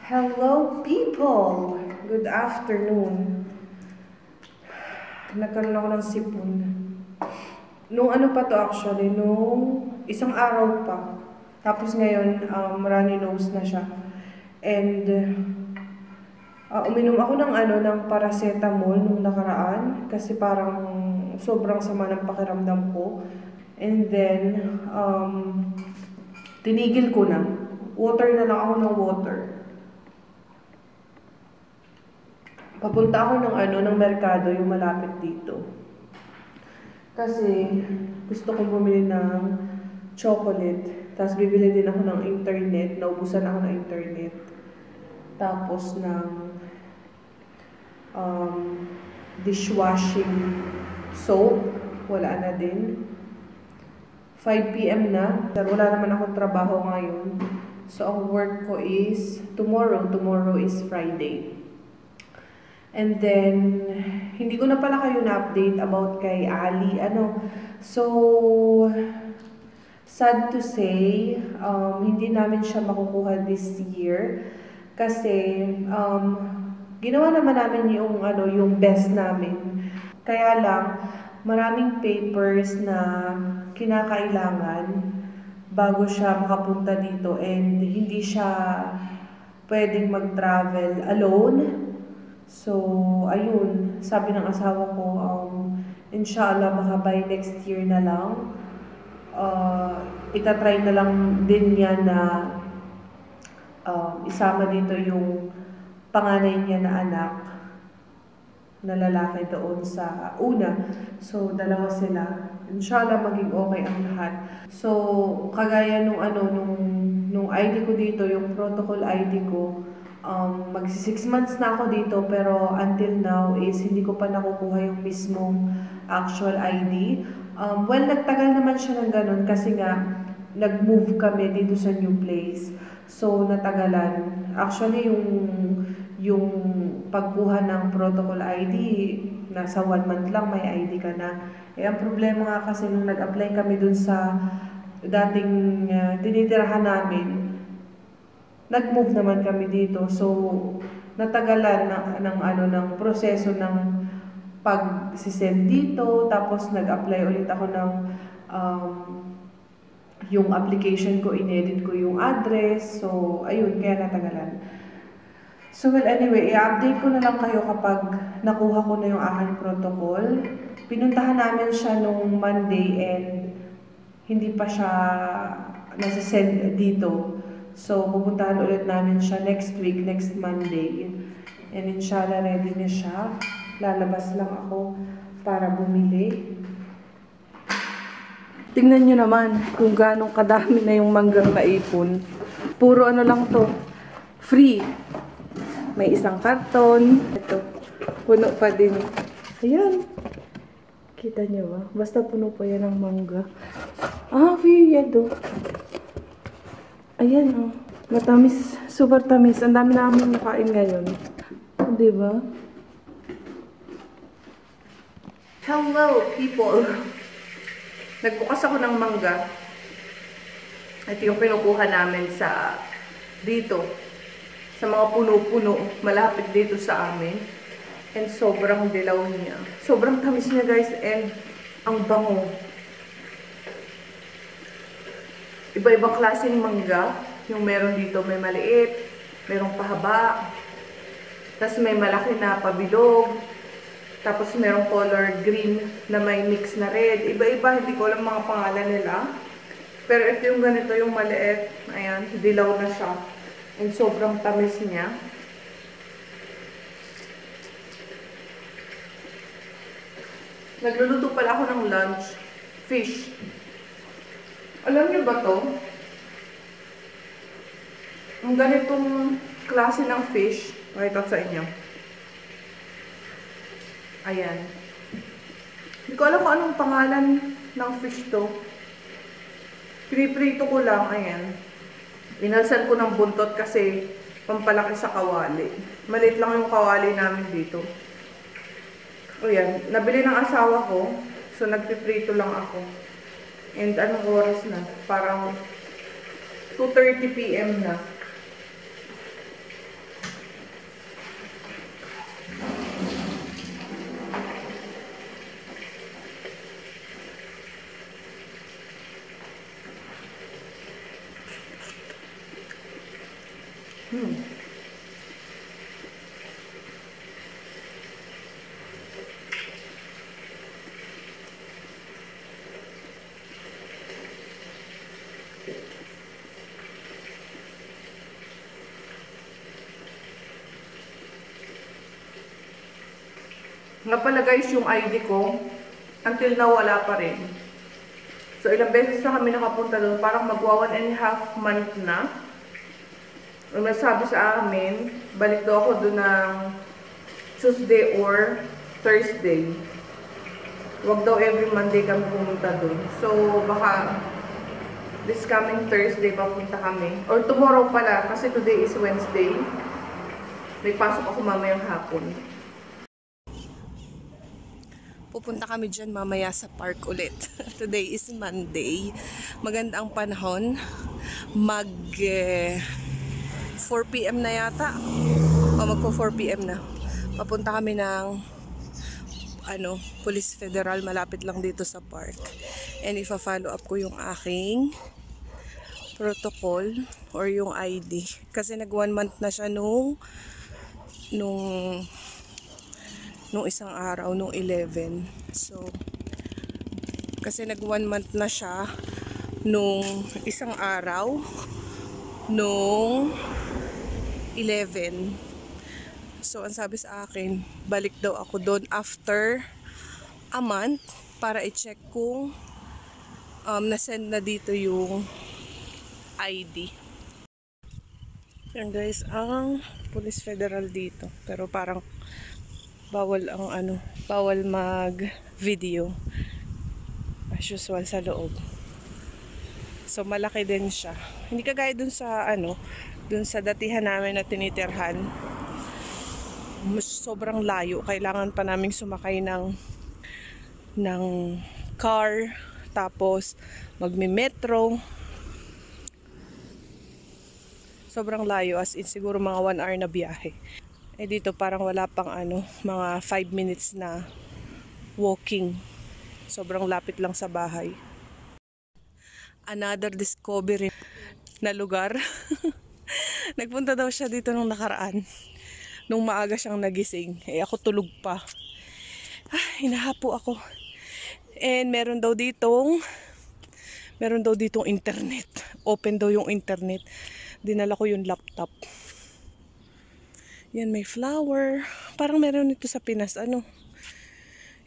Hello people! Good afternoon. Nagkaroon ako ng sipon. Nung ano pa to actually, nung isang araw pa. Tapos ngayon, runny nose na siya. And uminom ako ng paracetamol nung nakaraan kasi parang sobrang sama ng pakiramdam ko. And then, tinigil ko na. Water na lang ako ng water. Papunta ako ng merkado, yung malapit dito. Kasi gusto kong bumili ng chocolate. Tapos bibili din ako ng internet. Naubusan ako ng internet. Tapos ng dishwashing soap. Wala na din. 5 PM na. Wala naman akong trabaho ngayon. So ang work ko is tomorrow. Tomorrow is Friday. And then, hindi ko na pala kayo na-update about kay Ali. So, sad to say, hindi namin siya makukuha this year. Kasi, ginawa naman namin yung best namin. Kaya lang, maraming papers na kinakailangan bago siya makapunta dito. And hindi siya pwedeng mag-travel alone. So, ayun, sabi ng asawa ko, inshallah, baka by next year na lang, itatry na lang din niya na isama dito yung panganay niya na anak, na lalaki doon sa una. So, dalawa sila. Inshallah, maging okay ang lahat. So, kagaya nung ID ko dito, yung protocol ID ko, magsi 6 months na ako dito pero until now is hindi ko pa nakukuha yung mismong actual ID. Well, nagtagal naman siya ng ganun kasi nga nag-move kami dito sa new place. So, natagalan. Actually, yung pagkuha ng protocol ID, nasa 1 month lang may ID ka na. Ang problema nga kasi nung nag-apply kami dun sa dating tinitirahan namin, nag-move naman kami dito. So, natagalan ng proseso ng pag-send dito. Tapos, nag-apply ulit ako ng yung application ko, inedit ko yung address. So, ayun, kaya natagalan. So, well, anyway, i-update ko na lang kayo kapag nakuha ko na yung aking protocol. Pinuntahan namin siya nung Monday and hindi pa siya nasa-send dito. So, pupuntahan ulit namin siya next week, next Monday. And inshallah, ready na siya. Lalabas lang ako para bumili. Tingnan nyo naman kung ganong kadami na yung manggang naipon. Puro lang to. Free. May isang karton. Ito. Puno pa din. Ayan. Kita nyo ba? Basta puno pa yan ng mangga. Free yan to. Ayan, matamis, super tamis. Ang dami namin nakain ngayon. Diba? Hello, people! Nagbukas ako ng mangga. Ito yung pinukuha namin dito. Sa mga puno-puno, malapit dito sa amin. And sobrang dilaw niya. Sobrang tamis niya, guys. And ang bango. Iba-ibang klaseng mangga. Yung meron dito, may maliit, merong pahaba, tapos may malaki na pabilog, tapos merong color green na may mix na red. Iba-iba, hindi ko alam mga pangalan nila. Pero ito yung ganito, yung maliit. Ayan, dilaw na siya. And sobrang tamis niya. Nagluluto pala ako ng lunch. Fish. Alam niyo ba to? Ang ganitong klase ng fish, makita sa inyo. Ayan. Hindi ko alam kung anong pangalan ng fish to. Piniprito ko lang, ayan. Inalsan ko ng buntot kasi pampalaki sa kawali. Maliit lang yung kawali namin dito. Ayan, nabili ng asawa ko, so nagpiprito lang ako. And anong oras na? Parang 2:30 PM na. Nga pala guys, yung ID ko, until now wala pa rin. So ilang beses na kami nakapunta doon, parang magwa 1.5 month na. Ang nasabi sa amin, balik daw ako doon ng Tuesday or Thursday. Wag daw every Monday kami pumunta doon. So baka this coming Thursday papunta kami. Or tomorrow pala, kasi today is Wednesday. May pasok ako mamayang hapon. Pupunta kami dyan mamaya sa park ulit. Today is Monday. Maganda ang panahon. Mag 4 PM na yata. O magpo 4 PM na. Papunta kami ng Police Federal. Malapit lang dito sa park. And ifa-follow up ko yung aking protocol or yung ID. Kasi nag 1 month na siya nung isang araw, nung 11. So, kasi nag 1 month na siya nung isang araw, nung 11. So, ang sabi sa akin, balik daw ako doon after a month para i-check kung nasend na dito yung ID. Yan guys, ang Police Federal dito. Pero parang bawal ang bawal mag-video as usual sa loob. So malaki din siya. Hindi kagaya dun sa dun sa datihan namin na tinitirhan. Sobrang layo. Kailangan pa naming sumakay ng car, tapos magmi-metro. Sobrang layo, as in siguro mga 1 hour na biyahe. Eh dito parang wala pang mga 5 minutes na walking. Sobrang lapit lang sa bahay. Another discovery na lugar. Nagpunta daw siya dito nung nakaraan. Nung maaga siyang nagising. Eh ako tulog pa. Hinahapo ako. And meron daw ditong internet. Open daw yung internet. Dinala ko yung laptop. Yan, may flower. Parang meron nito sa Pinas.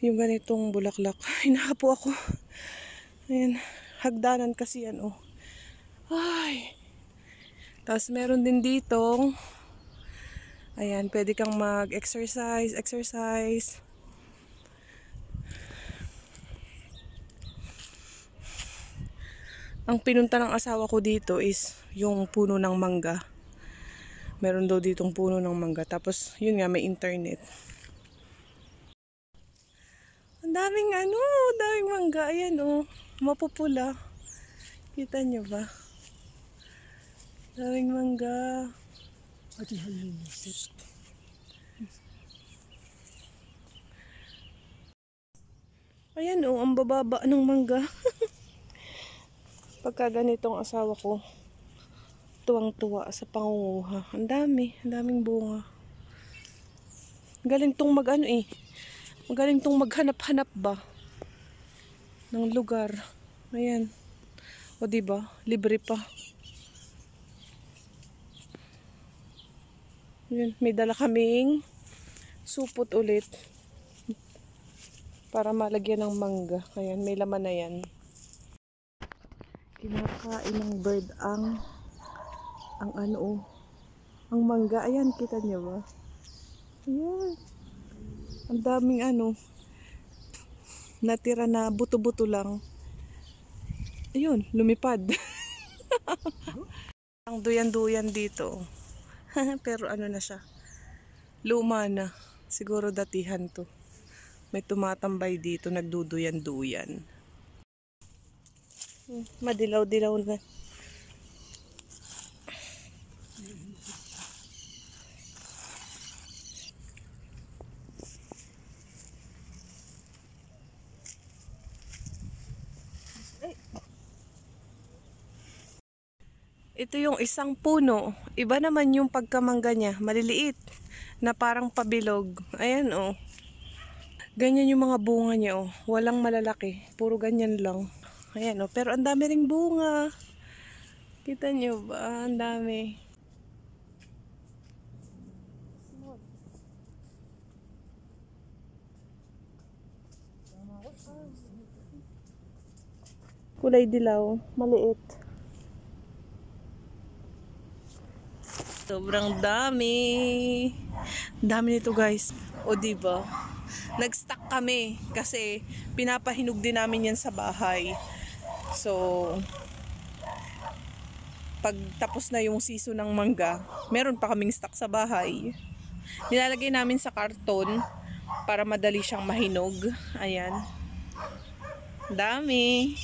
Yung ganitong bulaklak. Hinahapo ako. Ayan. Hagdanan kasi yan, Ay. Tapos meron din ditong ayan, pwede kang mag-exercise. Ang pinunta ng asawa ko dito is yung puno ng mangga. Meron daw ditong puno ng mangga. Tapos, yun nga, may internet. Ang daming mangga. Ayan, mapupula. Kita nyo ba? Daming mangga. Ayan, ang bababa ng mangga. Pagka ganitong asawa ko, tuwang-tuwa sa pangunguha. Ang daming bunga. Galing tong magaling tong maghanap-hanap ba ng lugar. Ayan. O diba? Libre pa. Ayan. May dala kaming supot ulit para malagyan ng mangga. Ayan. May laman na yan. Kinakain ng bird ang mangga. Ayan, kita niyo ba? Ayan. Ang daming natira na buto-buto lang. Ayun, lumipad. Ang duyan-duyan dito. Pero na siya. Luma na. Siguro datihan to. May tumatambay dito, nagduduyan-duyan. Madilaw-dilaw na. Ito yung isang puno. Iba naman yung pagkamangga niya. Maliliit. Na parang pabilog. Ayan oh. Ganyan yung mga bunga niya oh. Walang malalaki. Puro ganyan lang. Ayan oh. Pero ang dami ring bunga. Kita nyo ba? Ang dami. Kulay dilaw. Maliit. Sobrang dami. Dami nito guys. O diba? Nag-stock kami kasi pinapahinog din namin yan sa bahay. So, pag tapos na yung season ng mangga, meron pa kaming stock sa bahay. Nilalagay namin sa karton para madali siyang mahinog. Ayan. Dami.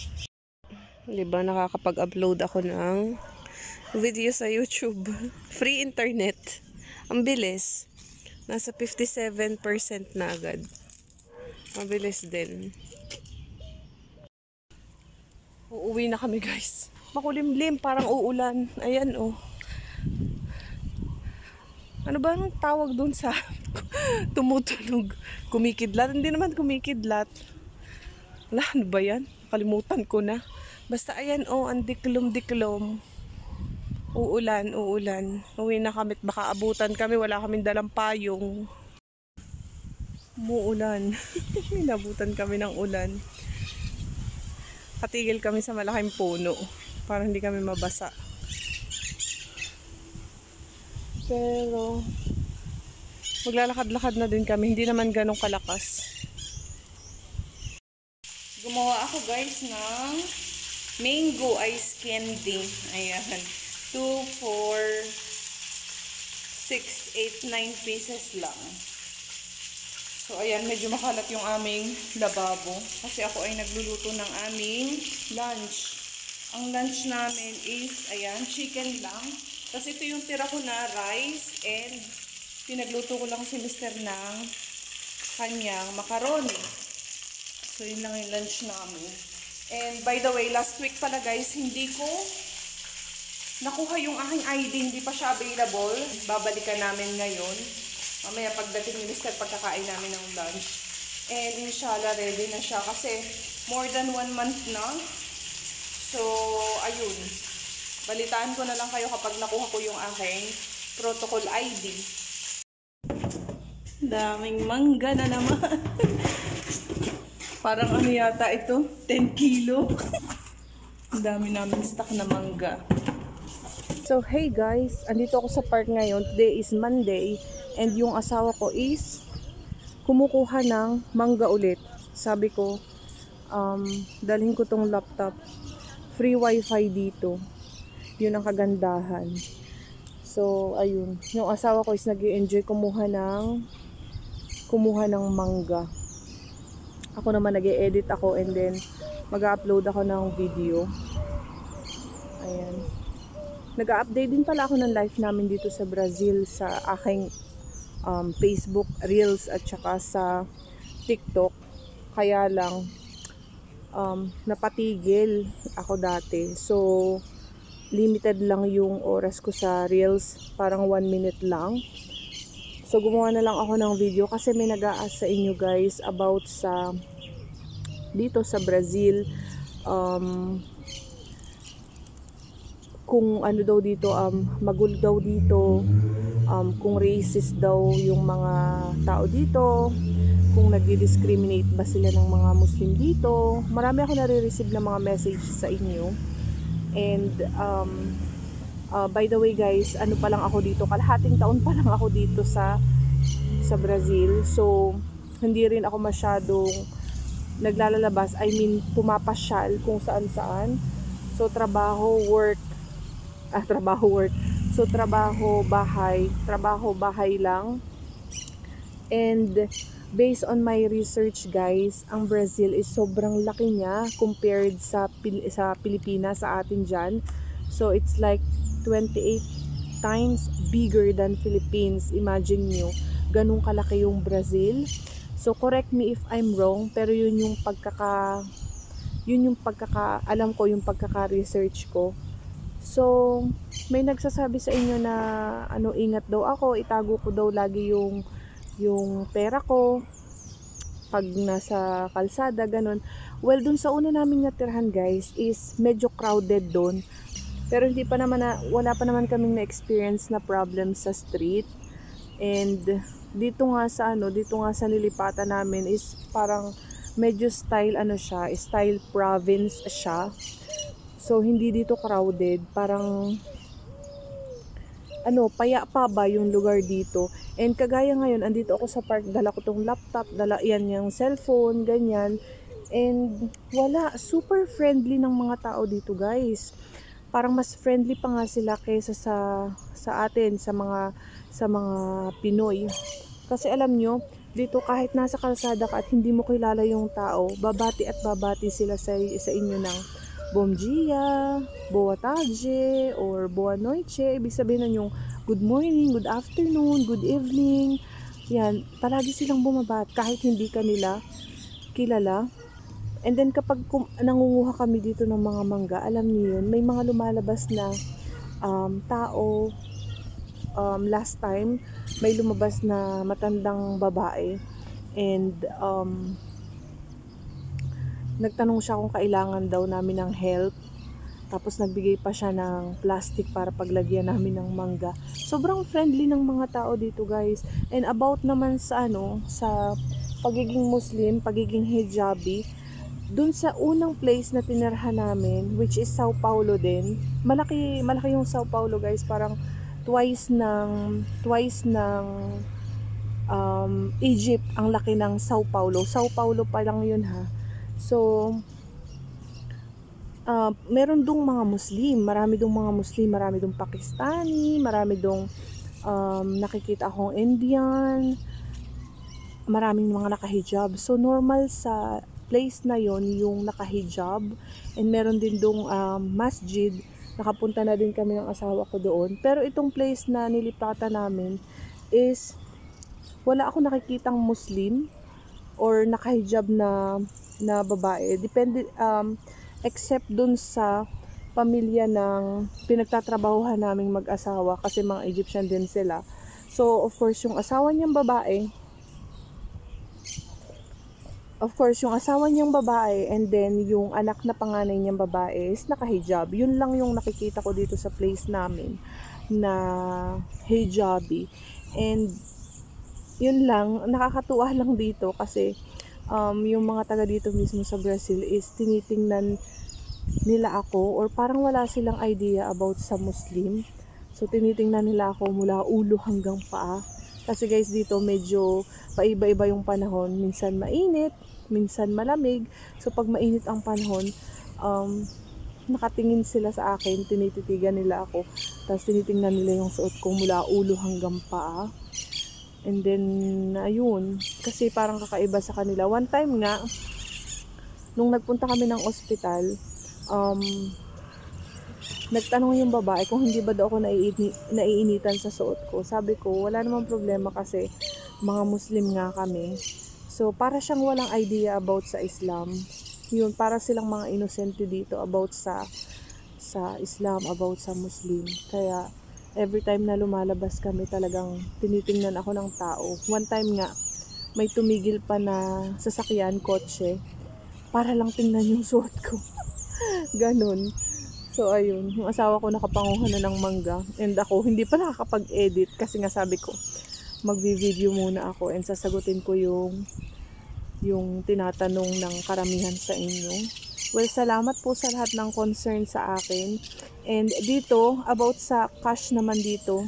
Diba nakakapag-upload ako ng video sa YouTube. Free internet. Ang bilis. Nasa 57% na agad. Mabilis din. Uuwi na kami guys. Makulimlim, parang uulan. Ayan oh. Ano ba ang tawag dun sa tumutunog? Kumikidlat? Hindi naman kumikidlat. Wala, ano ba yan? Kalimutan ko na. Basta ayan oh, ang diklom-diklom. Uulan, uulan. Uwi na kami, baka abutan kami. Wala kaming dalang payong. Umuulan. Inabutan kami ng ulan. Katigil kami sa malaking puno para hindi kami mabasa. Pero maglalakad-lakad na din kami. Hindi naman ganong kalakas. Gumawa ako guys ng mango ice candy. Ayan. 2, 4, 6, 8, 9 pieces lang. So, ayan, medyo makalat yung aming lababo. Kasi ako ay nagluluto ng aming lunch. Ang lunch namin is, ayan, chicken lang. Kasi ito yung tira ko na rice and pinagluto ko lang si Mr. ng kanyang macaroni. So, yun lang yung lunch namin. And by the way, last week pala guys, hindi ko nakuha yung aking ID, hindi pa siya available. Babalikan namin ngayon. Mamaya pagdating ni Mr. pagkakain namin ng lunch. And inshallah ready na siya kasi more than 1 month na. So, ayun. Balitaan ko na lang kayo kapag nakuha ko yung aking protocol ID. Daming mangga na naman. Parang ano yata ito? 10 kilo. Dami namin stock na mangga. So, hey guys, andito ako sa park ngayon. Today is Monday and yung asawa ko is kumukuha ng mangga ulit. Sabi ko, dalhin ko tong laptop. Free wifi dito. Yun ang kagandahan. So, ayun. Yung asawa ko is nag-i-enjoy kumuha ng mangga. Ako naman nag-i-edit ako and then mag-upload ako ng video. Ayan. Nag-update din pala ako ng life namin dito sa Brazil sa aking Facebook Reels at saka sa TikTok. Kaya lang napatigil ako dati. So limited lang yung oras ko sa Reels, parang 1 minute lang. So gumawa na lang ako ng video kasi may nag-a-ask sa inyo guys about sa dito sa Brazil, kung ano daw dito, magulo daw dito, kung racist daw yung mga tao dito, kung nag-discriminate ba sila ng mga Muslim dito. Marami ako nare-receive ng mga message sa inyo. And by the way guys, ano pa lang ako dito, kalahating taon pa lang ako dito sa Brazil. So hindi rin ako masyadong naglalabas, I mean pumapasyal kung saan-saan. So trabaho, work. So trabaho, bahay lang. And based on my research guys, ang Brazil is sobrang laki niya compared sa Pilipinas, sa atin dyan. So it's like 28 times bigger than Philippines. Imagine nyo, ganun kalaki yung Brazil. So correct me if I'm wrong, pero yun yung pagkaka-alam ko, yung pagkaka-research ko. So, may nagsasabi sa inyo na ano, ingat daw ako, itago ko daw lagi yung pera ko pag nasa kalsada, ganun. Well, dun sa una namin natirhan guys is medyo crowded dun. Pero hindi pa naman wala pa naman kaming na-experience na problem sa street. And dito nga sa nilipatan namin is parang medyo style style province siya. So hindi dito crowded, parang payapa ba yung lugar dito. And kagaya ngayon, andito ako sa park, dala ko tong laptop, dala yan yung cellphone, ganyan. And wala, super friendly ng mga tao dito guys. Parang mas friendly pa nga sila kaysa sa atin, sa mga Pinoy. Kasi alam nyo, dito kahit nasa kalsada ka at hindi mo kilala yung tao, babati at babati sila sa inyo ng bom dia, boa tarde, or boa noite. Ibig sabihin na yung good morning, good afternoon, good evening. Yan, palagi silang bumabat kahit hindi ka nila kilala. And then kapag nangunguha kami dito ng mga mangga, alam niyo yun, may mga lumalabas na tao. Last time, may lumabas na matandang babae. And nagtanong siya kung kailangan daw namin ng help. Tapos nagbigay pa siya ng plastic para paglagyan namin ng mangga. Sobrang friendly ng mga tao dito guys. And about naman sa sa pagiging Muslim, pagiging hijabi, dun sa unang place na tinirhan namin, which is Sao Paulo din. Malaki yung Sao Paulo guys, parang twice ng Egypt ang laki ng Sao Paulo. Sao Paulo pa lang yun ha. So, meron dong mga Muslim, marami dong Pakistani, marami dong nakikita akong Indian, maraming mga nakahijab. So, normal sa place na yon yung nakahijab. And meron din dong masjid, nakapunta na din kami ng asawa ko doon. Pero itong place na nilipatan namin is wala ako nakikitang Muslim or nakahijab na babae. Depende, except dun sa pamilya ng pinagtatrabahuhan naming mag-asawa kasi mga Egyptian din sila. So, of course, yung asawa niyang babae, and then yung anak na panganay niyang babae is nakahijab. Yun lang yung nakikita ko dito sa place namin na hijabi. And yun lang, nakakatuwa lang dito kasi yung mga taga dito mismo sa Brazil is tinitingnan nila ako, or parang wala silang idea about sa Muslim. So tinitingnan nila ako mula ulo hanggang paa. Kasi guys, dito medyo paiba-iba yung panahon. Minsan mainit, minsan malamig. So pag mainit ang panahon, nakatingin sila sa akin, tinititigan nila ako. Tapos tinitingnan nila yung suot ko mula ulo hanggang paa. And then, ayun, kasi parang kakaiba sa kanila. One time nga, nung nagpunta kami ng ospital, nagtanong yung babae kung hindi ba daw ako naiinitan sa suot ko. Sabi ko, wala namang problema kasi mga Muslim nga kami. So, para siyang walang idea about sa Islam. Yun, para silang mga inosente dito about sa Islam, about sa Muslim. Kaya, every time na lumalabas kami, talagang tinitingnan ako ng tao. One time nga, may tumigil pa na sasakyan, kotse, para lang tingnan yung suot ko. Ganun. So, ayun. Yung asawa ko nakapanguha na ng mangga. And ako, hindi pa nakakapag-edit kasi nga sabi ko, magvi-video muna ako and sasagutin ko yung tinatanong ng karamihan sa inyo. Well, salamat po sa lahat ng concern sa akin. And dito, about sa cash naman dito,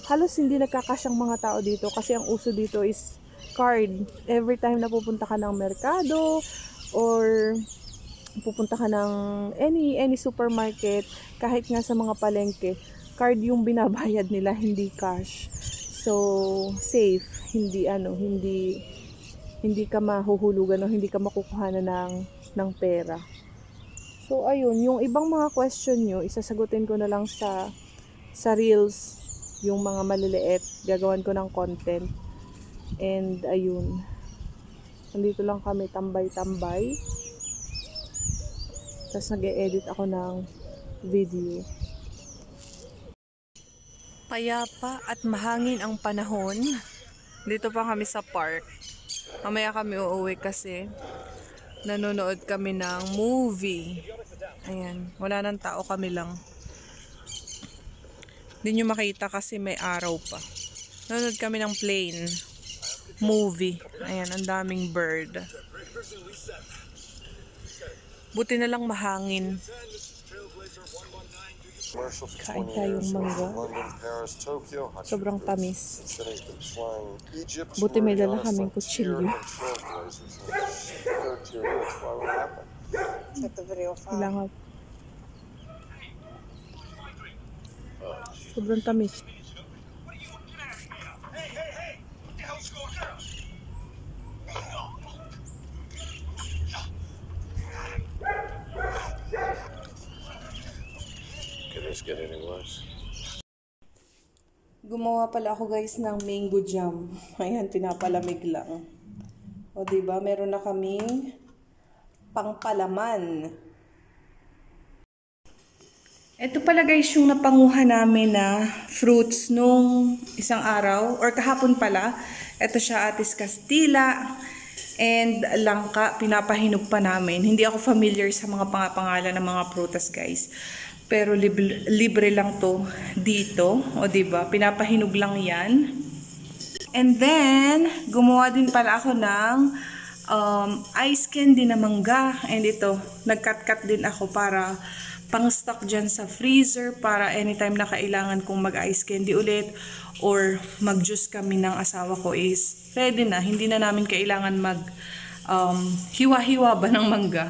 halos hindi nagka-cash ang mga tao dito kasi ang uso dito is card. Every time na pupunta ka ng merkado or pupunta ka ng any supermarket, kahit nga sa mga palengke, card yung binabayad nila, hindi cash. So, safe. Hindi ka mahuhulugan o hindi ka makukuhanan ng pera. So, ayun, yung ibang mga question nyo, isasagutin ko na lang sa Reels, yung mga maliliit, gagawan ko ng content. And, ayun, nandito lang kami tambay-tambay. Tapos nag-e-edit ako ng video. Payapa at mahangin ang panahon. Dito pa kami sa park. Mamaya kami uuwi kasi nanonood kami ng movie. Ayan, wala nang tao, kami lang. Hindi nyo makita kasi may araw pa. Nanonood kami ng plane movie. Ayan, ang daming bird. Buti na lang mahangin. Kain tayong mangga. Sobrang tamis. Buti may dala kaming kutsilyo. Kailangan. Sobrang tamis. Get any worse. Gumawa pala ako guys ng mango jam. Ayan, pinapalamig lang. O diba, meron na kaming pangpalaman. Ito pala guys yung napanguha namin na fruits nung isang araw or kahapon pala. Ito siya, Atis Castilla and langka, pinapahinog pa namin. Hindi ako familiar sa mga pangalan ng mga prutas guys. Pero libre lang to dito. O diba? Pinapahinog lang yan. And then, gumawa din pala ako ng ice candy na mangga. And ito, nag-cut-cut din ako para pang-stock dyan sa freezer. Para anytime na kailangan kong mag-ice candy ulit or mag-juice kami ng asawa ko is ready na. Hindi na namin kailangan mag hiwa-hiwa ba ng mangga.